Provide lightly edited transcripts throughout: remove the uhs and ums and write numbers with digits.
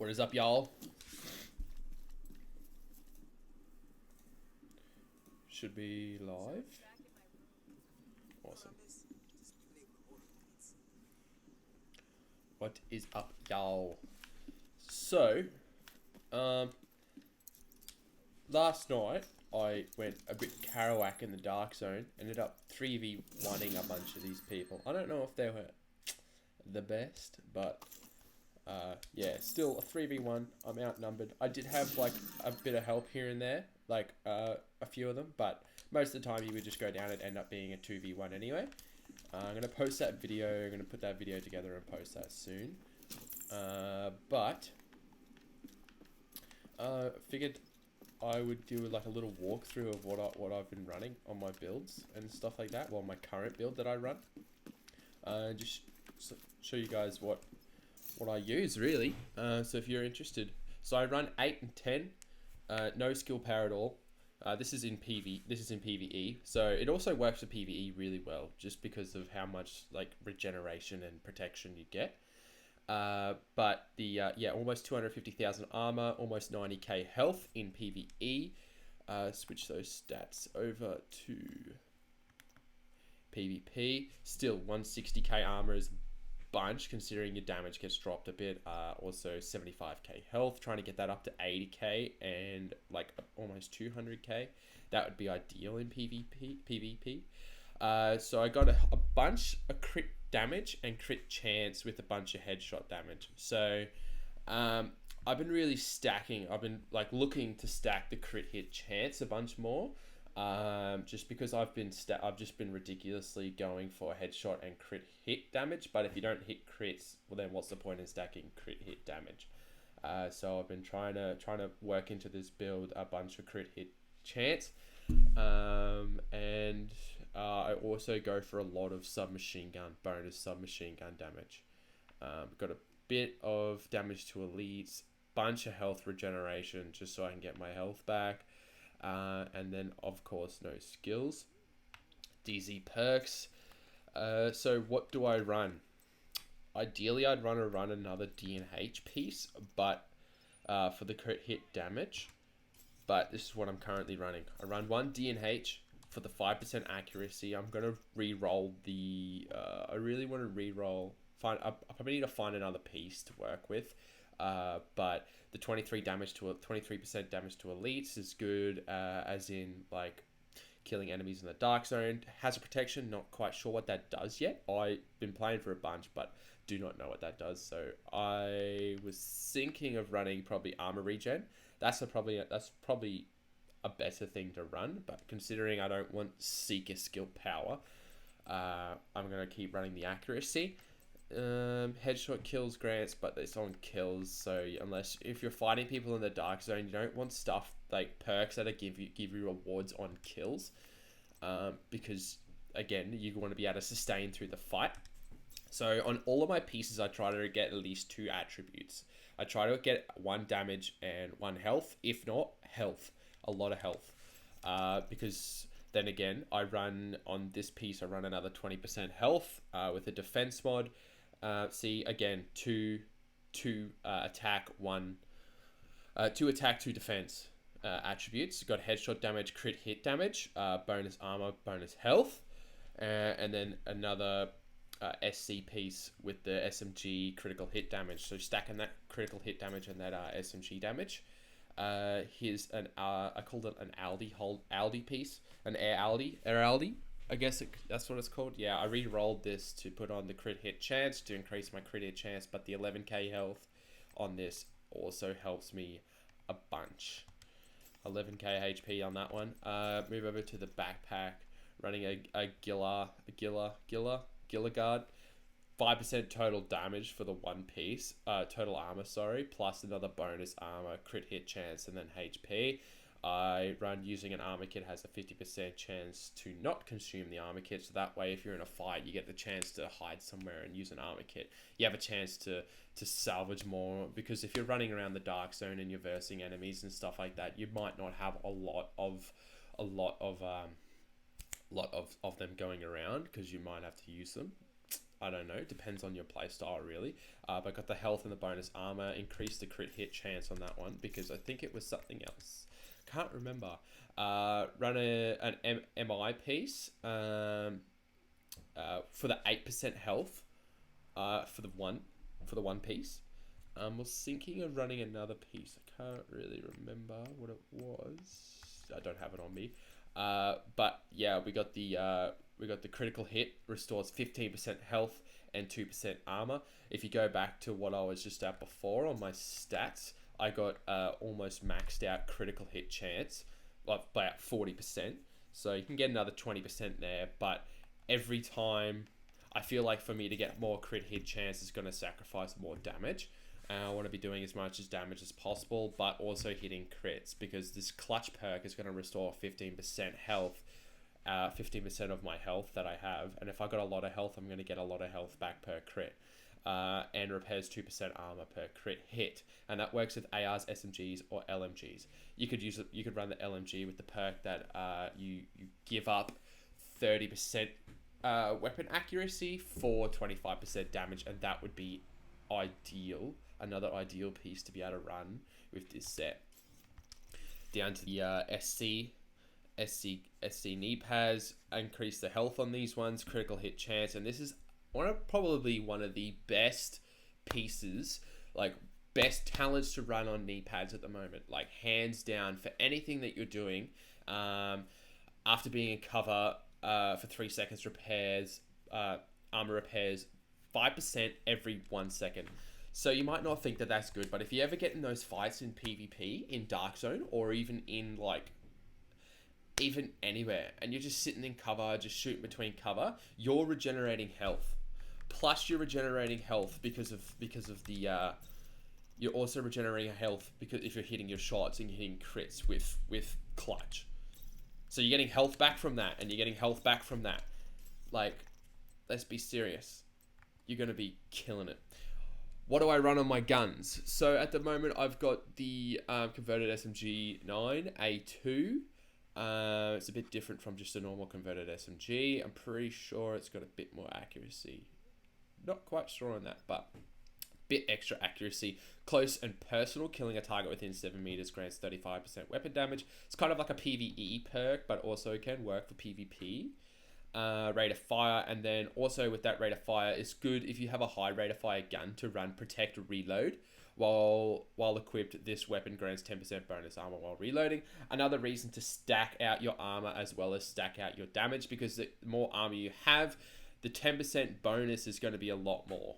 What is up, y'all? Should be live. Awesome. What is up, y'all? So, last night I went a bit Kerouac in the dark zone. Ended up 3v1ing a bunch of these people. I don't know if they were the best, but yeah, still a 3v1. I'm outnumbered. I did have like a bit of help here and there, like a few of them, but most of the time you would just go down and end up being a 2v1 anyway. I'm going to post that video. I'm going to put that video together and post that soon. But figured I would do like a little walkthrough of what I've been running on my builds and stuff like that. Well, my current build that I run. Just show you guys what I use really. So if you're interested, so I run 8 and 10, no skill power at all. This is in PvE, so it also works for PvE really well, just because of how much like regeneration and protection you get. But the yeah, almost 250,000 armor, almost 90k health in PvE. Switch those stats over to PvP. Still 160k armor is bunch considering your damage gets dropped a bit. Also 75k health, trying to get that up to 80k and like almost 200k. That would be ideal in PvP. So I got a bunch of crit damage and crit chance with a bunch of headshot damage. So I've been really stacking. I've been like looking to stack the crit hit chance a bunch more. Just because I've just been ridiculously going for headshot and crit hit damage. But if you don't hit crits, well then what's the point in stacking crit hit damage? So I've been trying to work into this build a bunch of crit hit chance. And I also go for a lot of bonus submachine gun damage. Got a bit of damage to elites, bunch of health regeneration just so I can get my health back. And then of course no skills, DZ perks. So what do I run? Ideally I'd run another D&H piece, but for the crit hit damage. But this is what I'm currently running. I run one D&H for the 5% accuracy. I'm gonna re-roll the. I really want to re-roll. I probably need to find another piece to work with. But the 23% damage to elites is good, as in like killing enemies in the dark zone. Hazard protection, not quite sure what that does yet. I've been playing for a bunch, but do not know what that does. So I was thinking of running probably armor regen. That's probably a better thing to run. But considering I don't want seeker skill power, I'm gonna keep running the accuracy. Headshot kills grants, but it's on kills, so if you're fighting people in the dark zone, you don't want stuff like perks that give you rewards on kills, because again you want to be able to sustain through the fight. So on all of my pieces I try to get at least 2 attributes. I try to get 1 damage and 1 health, if not health, a lot of health, because then again I run on this piece, I run another 20% health with a defense mod. See again, two attack, 2 defense attributes. Got headshot damage, crit hit damage, bonus armor, bonus health, and then another SC piece with the SMG critical hit damage. So stacking that critical hit damage and that SMG damage. Here's an I called it an Aldi piece, an air Aldi. I guess that's what it's called. Yeah, I re-rolled this to put on the crit hit chance to increase my crit hit chance, but the 11k health on this also helps me a bunch. 11k HP on that one. Move over to the backpack, running a Gilla Guard. 5% total damage for the 1 piece, total armor, sorry, plus another bonus armor, crit hit chance, and then HP. I run using an armor kit, has a 50% chance to not consume the armor kit, so that way if you're in a fight you get the chance to hide somewhere and use an armor kit. You have a chance to salvage more, because if you're running around the dark zone and you're versing enemies and stuff like that, you might not have a lot of them going around, because you might have to use them. I don't know. Depends on your playstyle, really. But I got the health and the bonus armor. Increased the crit hit chance on that one because I think it was something else. Can't remember. Run an MI piece for the 8% health for the one piece. Was thinking of running another piece. I can't really remember what it was. I don't have it on me. But yeah, we got the critical hit, restores 15% health and 2% armor. If you go back to what I was just at before on my stats, I got almost maxed out critical hit chance, like about 40%. So you can get another 20% there, but every time I feel like for me to get more crit hit chance is going to sacrifice more damage. I want to be doing as much as damage as possible, but also hitting crits because this clutch perk is going to restore 15% health, 15% of my health that I have. And if I got a lot of health, I'm going to get a lot of health back per crit. And repairs 2% armor per crit hit. And that works with ARs, SMGs, or LMGs. You could run the LMG with the perk that you give up 30% weapon accuracy for 25% damage, and that would be ideal. Another ideal piece to be able to run with this set. Down to the SC knee pads, increase the health on these ones, critical hit chance, and this is probably one of the best pieces, like best talents to run on knee pads at the moment, like hands down for anything that you're doing. After being in cover for 3 seconds, repairs, armor repairs 5% every 1 second. So you might not think that that's good, but if you ever get in those fights in PvP, in Dark Zone, or even in even anywhere, and you're just sitting in cover, just shooting between cover, you're regenerating health. Plus you're regenerating health because of the you're also regenerating health because if you're hitting your shots and you're hitting crits with clutch. So you're getting health back from that, and you're getting health back from that. Like, let's be serious. You're going to be killing it. What do I run on my guns? So at the moment, I've got the converted SMG 9 A2. It's a bit different from just a normal converted SMG. I'm pretty sure it's got a bit more accuracy. Not quite sure on that, but bit extra accuracy. Close and personal, killing a target within 7 meters grants 35% weapon damage. It's kind of like a PvE perk, but also can work for PvP. Rate of fire, and then also with that rate of fire, it's good if you have a high rate of fire gun to run protect or reload. While equipped, this weapon grants 10% bonus armor while reloading. Another reason to stack out your armor as well as stack out your damage, because the more armor you have, the 10% bonus is going to be a lot more.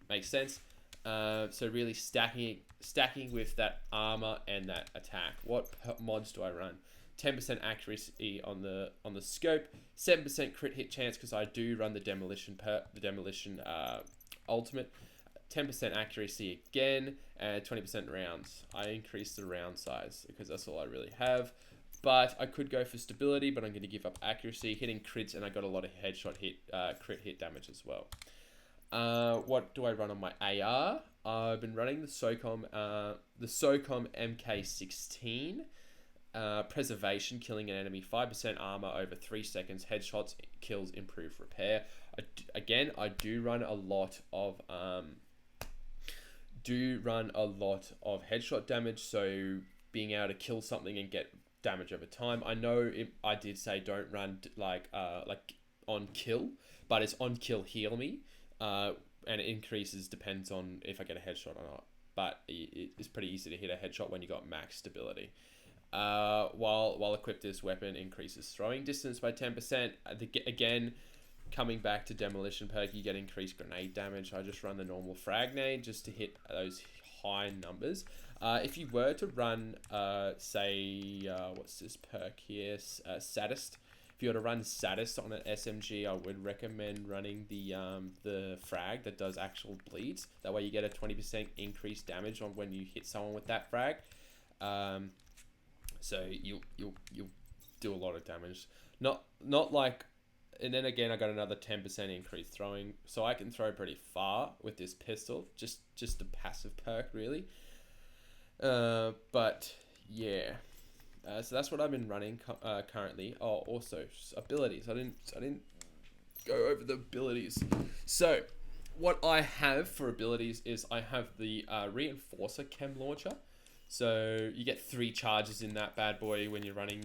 Makes sense? So really stacking with that armor and that attack. What mods do I run? 10% accuracy on the scope, 7% crit hit chance because I do run the demolition ultimate, 10% accuracy again, and 20% rounds. I increased the round size because that's all I really have. But I could go for stability, but I'm going to give up accuracy, hitting crits, and I got a lot of headshot crit hit damage as well. What do I run on my AR? I've been running the SOCOM MK16. Preservation, killing an enemy 5% armor over 3 seconds. Headshots, kills, improve repair. I do run a lot of headshot damage, so being able to kill something and get damage over time. I know I did say don't run like on kill, but it's on kill heal me, and it increases depends on if I get a headshot or not. But it's pretty easy to hit a headshot when you got max stability. While equipped, this weapon increases throwing distance by 10%. Again, coming back to demolition perk, you get increased grenade damage. I just run the normal frag nade just to hit those high numbers. If you were to run, what's this perk here? Sadist. If you were to run Sadist on an SMG, I would recommend running the frag that does actual bleeds. That way you get a 20% increased damage on when you hit someone with that frag. So you'll do a lot of damage. Not like, and then again I got another 10% increased throwing, so I can throw pretty far with this pistol. Just a passive perk really. But yeah. So that's what I've been running currently. Oh, also abilities. I didn't go over the abilities. So, what I have for abilities is I have the Reinforcer Chem Launcher. So, you get 3 charges in that bad boy when you're running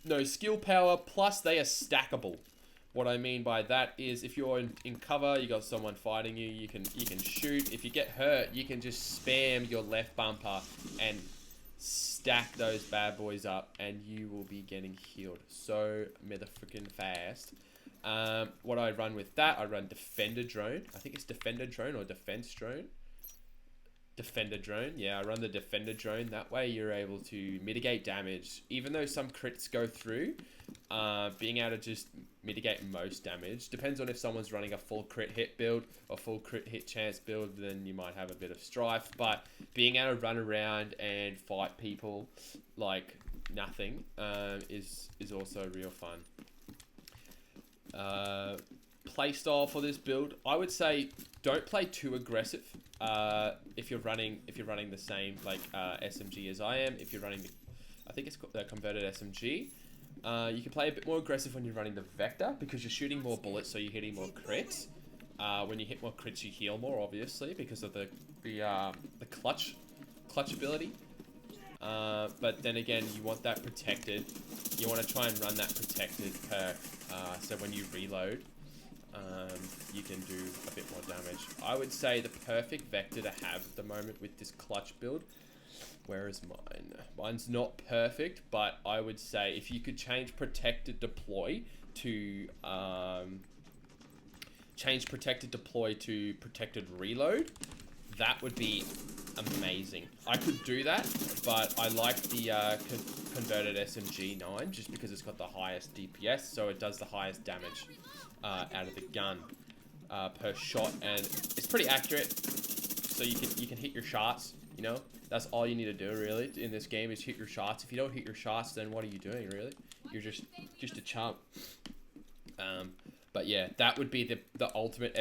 no skill power, plus they are stackable. What I mean by that is if you're in cover, you got someone fighting you, you can shoot. If you get hurt, you can just spam your left bumper and stack those bad boys up, and you will be getting healed so motherfucking fast. What I run with that, I run Defender Drone. I think it's Defender Drone or Defense Drone. Defender Drone. Yeah, I run the Defender Drone. That way you're able to mitigate damage. Even though some crits go through, being able to just mitigate most damage. Depends on if someone's running a full crit hit build or full crit hit chance build, then you might have a bit of strife. But being able to run around and fight people like nothing is also real fun. Playstyle for this build, I would say don't play too aggressive. If you're running the same like SMG as I am, if you're running I think it's called the converted SMG, you can play a bit more aggressive when you're running the Vector because you're shooting more bullets, so you're hitting more crits. When you hit more crits, you heal more, obviously, because of the clutch ability. But then again, you want that protected. You want to try and run that protected perk, so when you reload, you can do a bit more damage. I would say the perfect Vector to have at the moment with this clutch build. Where is mine? Mine's not perfect, but I would say if you could change protected deploy to protected reload, that would be amazing. I could do that, but I like the converted SMG 9 just because it's got the highest DPS, so it does the highest damage out of the gun per shot, and it's pretty accurate. So you can hit your shots. You know, that's all you need to do really in this game is hit your shots. If you don't hit your shots, then what are you doing really? You're just a chump. But yeah, that would be the ultimate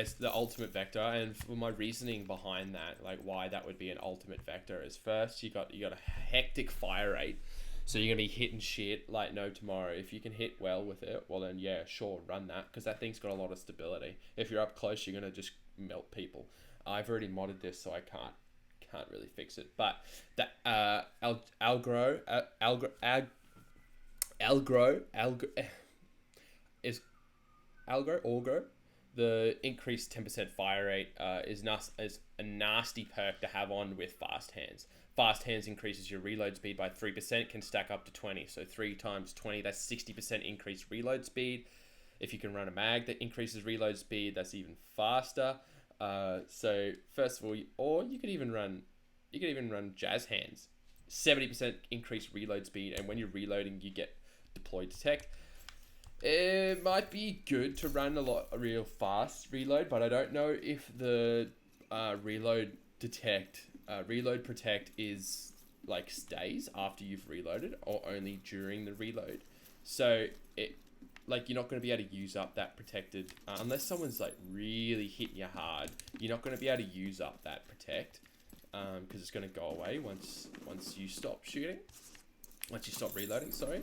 Vector, and for my reasoning behind that, like why that would be an ultimate Vector is first you got a hectic fire rate, so you're gonna be hitting shit like no tomorrow. If you can hit well with it, well then yeah, sure, run that, because that thing's got a lot of stability. If you're up close, you're gonna just melt people. I've already modded this, so I can't really fix it, but that Algro, the increased 10% fire rate is a nasty perk to have on with Fast Hands. Fast Hands increases your reload speed by 3%, can stack up to 20. So 3 times 20, that's 60% increased reload speed. If you can run a mag that increases reload speed, that's even faster. So first of all, or you could even run Jazz Hands, 70% increased reload speed, and when you're reloading, you get deploy detect. It might be good to run a real fast reload, but I don't know if the reload protect is like stays after you've reloaded or only during the reload. So like you're not going to be able to use up that protected unless someone's like really hitting you hard. You're not going to be able to use up that protect because it's going to go away once you stop shooting, once you stop reloading. Sorry.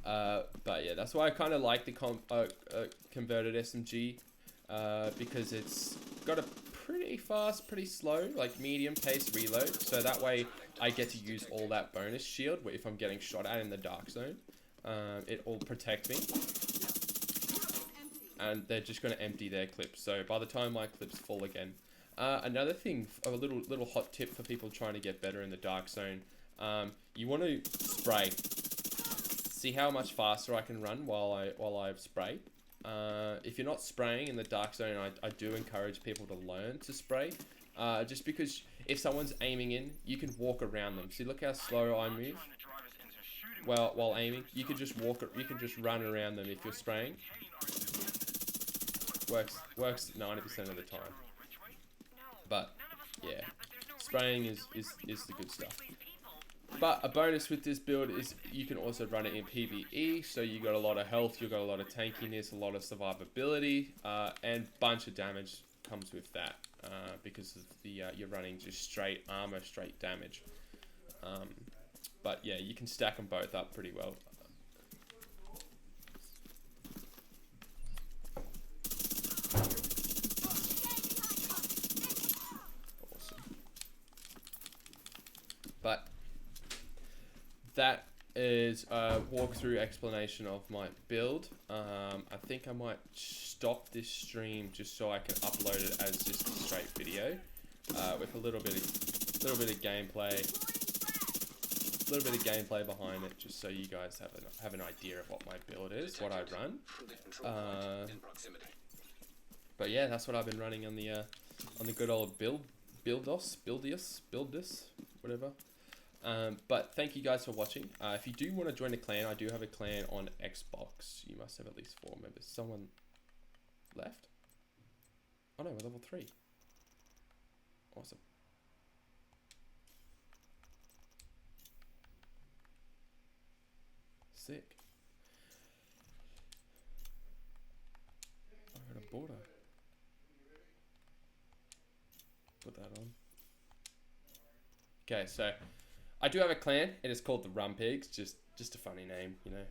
But yeah, that's why I kind of like the converted SMG because it's got a pretty fast, pretty slow, like medium pace reload. So that way I get to use all that bonus shield if I'm getting shot at in the dark zone. It will protect me. And they're just going to empty their clips. So by the time my clips full again. Another thing, a little hot tip for people trying to get better in the dark zone. You want to spray. See how much faster I can run while I spray. If you're not spraying in the dark zone, I do encourage people to learn to spray. Just because if someone's aiming in, you can walk around them. See, look how slow I move. Well, while aiming, you can just run around them if you're spraying. Works 90% of the time. But yeah, spraying is the good stuff. But a bonus with this build is you can also run it in PvE, so you got a lot of health, you got a lot of tankiness, a lot of survivability, and bunch of damage comes with that because of the you're running just straight armor, straight damage. But yeah, you can stack them both up pretty well. that is a walkthrough explanation of my build. I think I might stop this stream just so I can upload it as just a straight video, with a little bit of gameplay, behind it, just so you guys have an idea of what my build is, what I run. But yeah, that's what I've been running on the good old buildius, whatever. But thank you guys for watching. If you do want to join a clan, I do have a clan on Xbox. You must have at least 4 members. Someone left? Oh no, we're level 3. Awesome. Sick. I got a border. Put that on. Okay, so I do have a clan. It is called the Rum Pigs. Just a funny name, you know.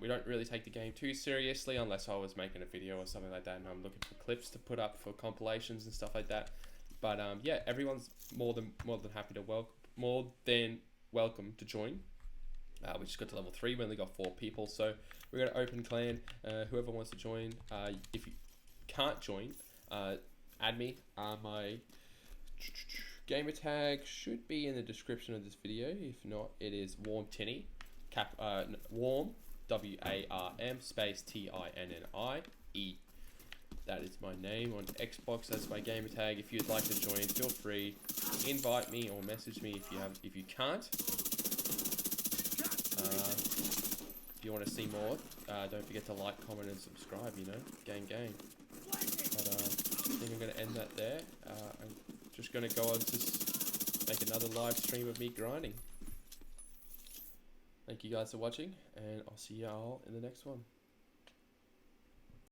We don't really take the game too seriously unless I was making a video or something like that, and I'm looking for clips to put up for compilations and stuff like that. But yeah, everyone's more than happy to welcome to join. We just got to level 3. We only got 4 people, so we're gonna open clan. Whoever wants to join. If you can't join, add me. My gamer tag should be in the description of this video. If not, it is Warm Tinny, Warm WARM space TINNIE. That is my name on Xbox. That's my gamer tag. If you'd like to join, feel free. Invite me or message me if you can't. If you want to see more, don't forget to like, comment, and subscribe. You know, gang. But I think I'm gonna end that there. I'm just gonna go on to make another live stream of me grinding. Thank you guys for watching, and I'll see y'all in the next one.